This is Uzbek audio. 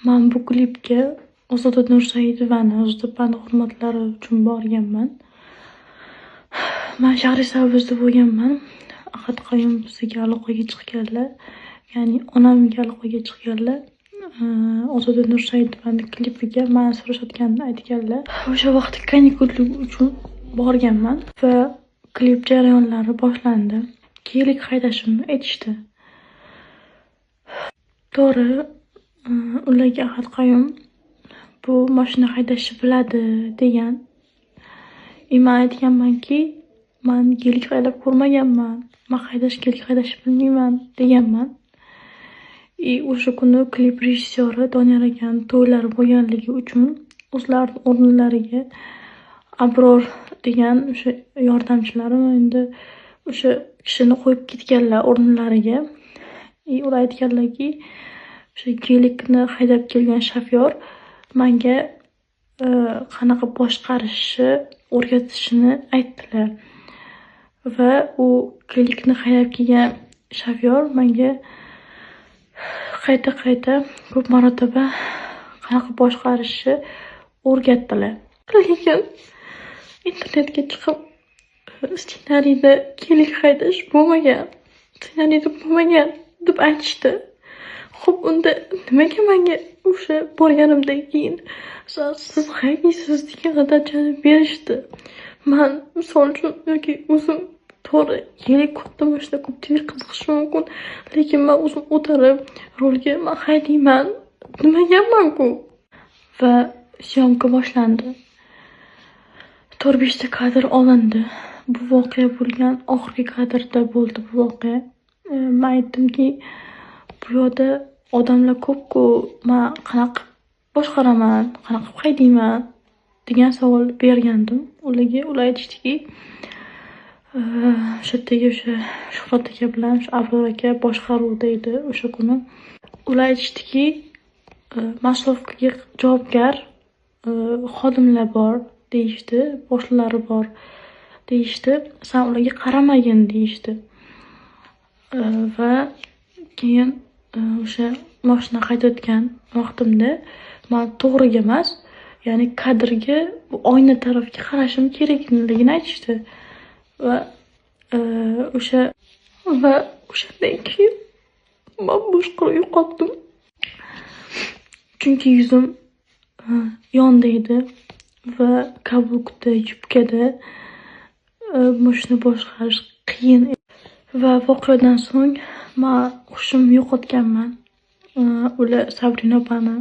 Man bu klipga Ozoda Nursaidovani Ozoda opani hurmatlari uchun borganman. Man Shahrisabzda bo'lganman. Ahad Qayum bizga aloqaga chiqqanlar, ya'ni onamga aloqaga chiqqanlar. Ozoda Nursaidovani klipiga mani so'rashayotganini aytganlar. O'sha vaqtda kanikulligi uchun borganman va klip jarayonlari boshlandi. Kelik haydashimni aytishdi. To'g'ri, ularga Ahad Qayum bu mashina haydashni biladi degan. Men aytganmanki, men gelik haydab ko'rmaganman. Men gelik haydashni bilmayman deganman. O'sha kuni klip rejissyori Doniyor akani to'ylari bo'lganligi uchun o'zlarining o'rinlariga Abror degan o'sha yordamchilarim endi o'sha kishini qo'yib ketganlar o'rinlariga. Ular aytganlarki, o'sha gelikni haydab kelgan shofyor menga qanaqa boshqarishni o'rgatishini aytdilar. Va u gelikni haydab kelgan shofyor menga qayta ko'p marotaba qanaqa boshqarishni o'rgatdilar. Lekin internetga chiqib ssenariyda gelik haydash bo'lmagan, ssenariyda bo'lmagan deb aytishdi. Xo'p, unda nimaga menga o'sha borganimdan keyin siz haydaysiz degan darajani berishdi? Men misol uchun yoki o'zim to'g'ri gelik katta mashina ko'p qiziqishi mumkin, lekin men o'zim o'tirib rolga men haydayman demaganman-ku. Va syomka boshlandi. 4-5 ta kadr olindi. Bu voqea bo'lgan oxirgi kadrda bo'ldi bu voqea. Men aytdimki, bu yerda odamlar ko'p-ku, men qanaqa boshqaraman, qanaqa haydayman degan savol bergandim ularga. Ular aytishdiki, o'sha yerdagi o'sha Shuhrat aka bilan o'sha Abror aka boshqaruvda edi o'sha kuni. Ular aytishdiki, masofkaga javobgar xodimlar bor deyishdi, boshliqlari bor deyishdi. Sen ularga qaramagin deyishdi. Va keyin o'sha mashina haydayotgan vaqtimda men to'g'riga emas, ya'ni kadrga bu oyna tarafga qarashim kerakligini aytishdi. Va o'shandan keyin men boshqaruv yo'qotdim. Chunki yuzim yonda edi va kablukda, yubkada mashina boshqarish qiyin edi. Va voqeadan so'ng men hushimni yo'qotganman. Ular Sabrina opani